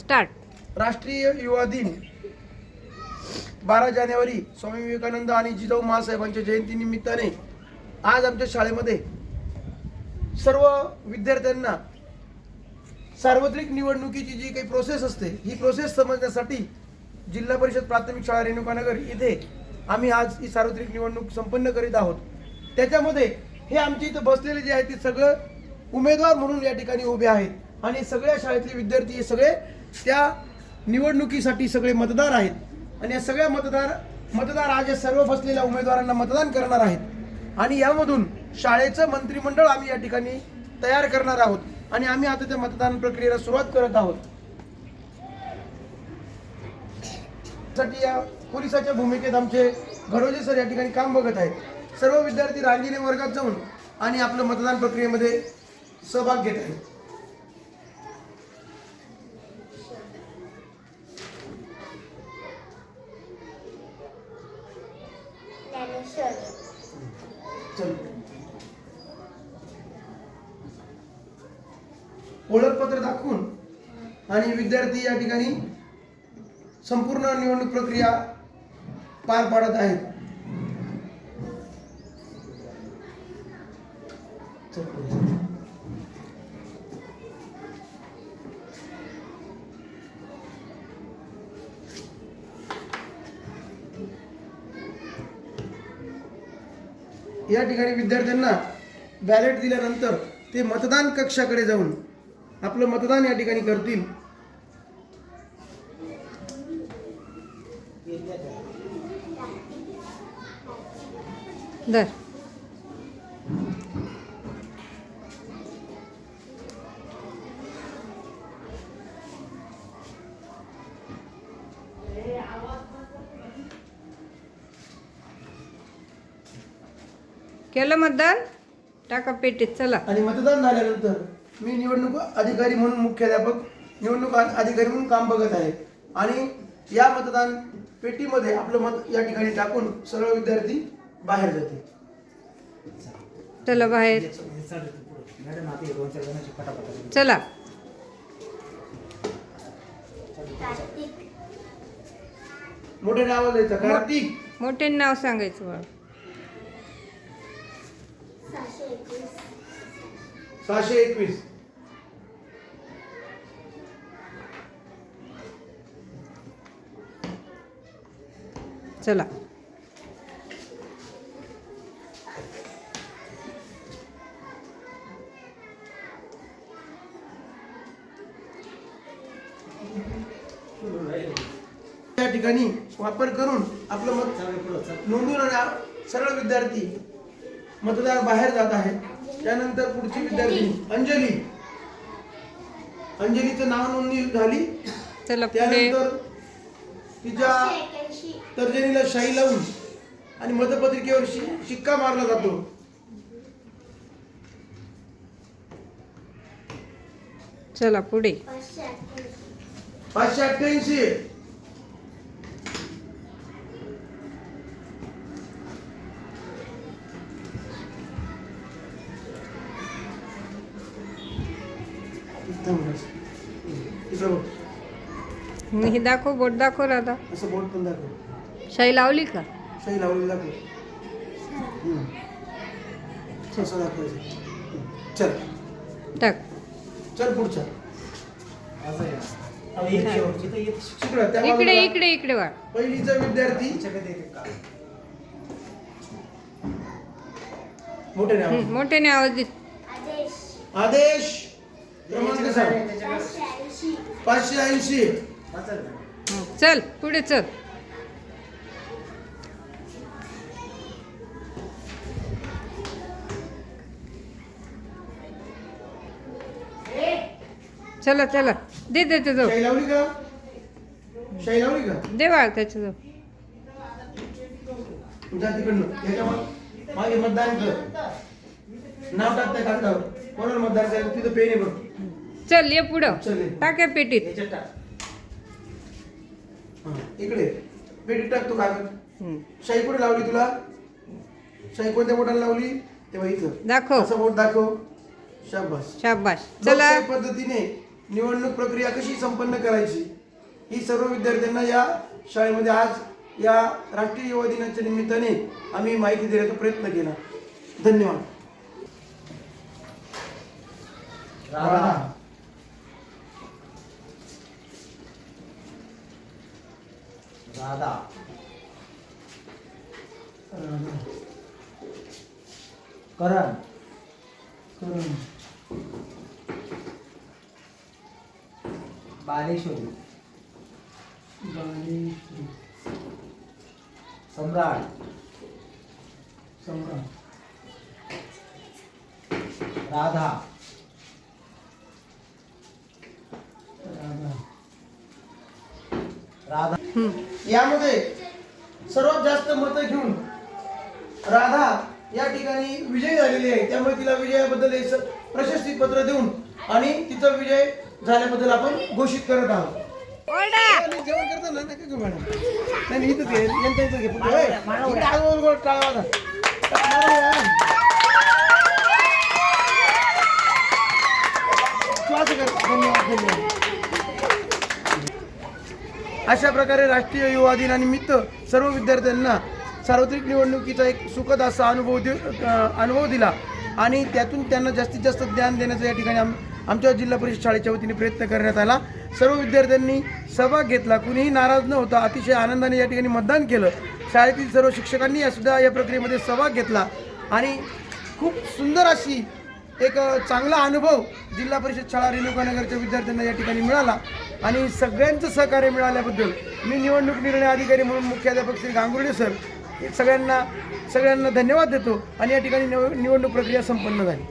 Start. राष्ट्रीय युवा दिन 12 जानेवारी स्वामी विवेकानंद आणि जिजाऊ महासाहेबांच्या जयंतीनिमित्ताने आज आमच्या शाळेमध्ये सर्व विद्यार्थ्यांना सार्वत्रिक निवडणुकीची जी काही प्रोसेस असते ही प्रोसेस समजण्यासाठी जिल्हा परिषद प्राथमिक शाळा रेणुकानगर इथे आम्ही आज ही सार्वत्रिक निवडणूक संपन्न करीत आहोत। त्याच्यामध्ये हे आमचे इथं बसलेले जे आहेत ते सगळं उमेदवार म्हणून या ठिकाणी उभे आहेत आणि सगळ्या शाळेतले विद्यार्थी हे सगळे त्या निवडणुकीसाठी सगळे मतदार आहेत आणि या सगळ्या मतदार आज या सर्व बसलेल्या उमेदवारांना मतदान करणार आहेत आणि यामधून शाळेचं मंत्रिमंडळ आम्ही या ठिकाणी तयार करणार आहोत आणि आम्ही आता त्या मतदान प्रक्रियेला सुरुवात करत आहोत। साठी या पोलिसाच्या भूमिकेत आमचे घरोजे सर या ठिकाणी काम बघत आहेत। सर्व विद्यार्थी रांगेने वर्गात जाऊन आणि आपलं मतदान प्रक्रियेमध्ये सहभाग घेत आहेत। ओळखपत्र दाखवून आणि विद्यार्थी या ठिकाणी संपूर्ण निवडणूक प्रक्रिया पार पाडत आहेत। या ठिकाणी विद्यार्थ्यांना बॅलेट दिल्यानंतर ते मतदान कक्षाकडे जाऊन आपलं मतदान या ठिकाणी करतील। दर केलं मतदान, टाका पेटीत, चला। आणि मतदान झाल्यानंतर मी निवडणूक अधिकारी म्हणून मुख्याध्यापक निवडणूक अधिकारी म्हणून काम बघत आहे आणि या मतदान पेटीमध्ये आपलं मत या ठिकाणी टाकून सर्व विद्यार्थी बाहेर जातील। चला बाहेर, चला। मोठे नाव द्यायचं, कार्तिक मोठे नाव सांगायचं बाळ। 621 चला। त्या ठिकाणी वापर करून आपलं मत नोंदवून आणि सर्व विद्यार्थी मतदार बाहेर जात आहे। त्यानंतर पुढची विद्यार्थी अंजलीचं नाव नोंदणी झाली। चला पुढे। त्यानंतर तिच्या तर्जनीला शाई लावून आणि मतपत्रिकेवर शिक्का मारला जातो। चला पुढे। 588 हे दाखव, बोट दाखव राधा। असं बोट पण दाखव। शाई लावली का? शाई लावली दाखव। असं दाखवायचं। चल टाक। चल पुढचा। इकडे इकडे इकडे वाढ। पहिलीचा विद्यार्थी मोठ्याने आवाज दे। आदेश क्रमांक सांग। 580 चल पुढे चल। चला चला, दे त्याच्याजवळ। शाई लावली का? शाई लावली का? दे बाळ त्याच्याजवळ। जा तिकडनं, याच्या मागे मतदान कर। नाव टाक त्या कागदावर, कोणाला मतदान करायचं तिथं पेन आहे बघ। चल ये पुढं, चल टाक या पेटीत। इकडे पेटीत टाक तो कागद। शाई कुठे लावली तुला? शाई कोणत्या बोटाला लावली? तेव्हा इथं दाखव। असं बोट दाखव। शाबास शाबाश। चला पद्धतीने निवडणूक प्रक्रिया कशी संपन्न करायची ही सर्व विद्यार्थ्यांना या शाळेमध्ये आज या राष्ट्रीय युवा दिनाच्या निमित्ताने आम्ही माहिती देण्याचा प्रयत्न केला. धन्यवाद. राधा राधा करण बालेश्वरी सम्राट राधा राधा यामध्ये सर्वात जास्त मतं घेऊन राधा या ठिकाणी विजयी झालेली आहे. त्यामुळे तिला विजयाबद्दल हे प्रशस्ती पत्र देऊन आणि तिचा विजय झाल्याबद्दल आपण घोषित करत आहोत. जेवण करताना नका घेऊ मॅडम. नाही इथंच घे, यांच्या इथं घे. इकडे आजूबाजूला टाळा वाजा. तू असं कर. धन्यवाद धन्यवाद. अशा प्रकारे राष्ट्रीय युवा दिनानिमित्त सर्व विद्यार्थ्यांना सार्वत्रिक निवडणुकीचा एक सुखद असा अनुभव दिला आणि त्यातून त्यांना जास्तीत जास्त ज्ञान देण्याचा या ठिकाणी आमच्या जिल्हा परिषद शाळेच्या वतीने प्रयत्न करण्यात आला. सर्व विद्यार्थ्यांनी सहभाग घेतला. कुणीही नाराज न होता अतिशय आनंदाने या ठिकाणी मतदान केलं. शाळेतील सर्व शिक्षकांनी सुद्धा या प्रक्रियेमध्ये सहभाग घेतला आणि खूप सुंदर अशी एक चांगला अनुभव जिल्हा परिषद शाळा रेणुकानगरच्या विद्यार्थ्यांना या ठिकाणी मिळाला आणि सगळ्यांचं सहकार्य मिळाल्याबद्दल मी निवडणूक निर्णय अधिकारी म्हणून मुख्याध्यापक श्री गांगुर्डे सर सगळ्यांना धन्यवाद देतो आणि या ठिकाणी निवडणूक प्रक्रिया संपन्न झाली.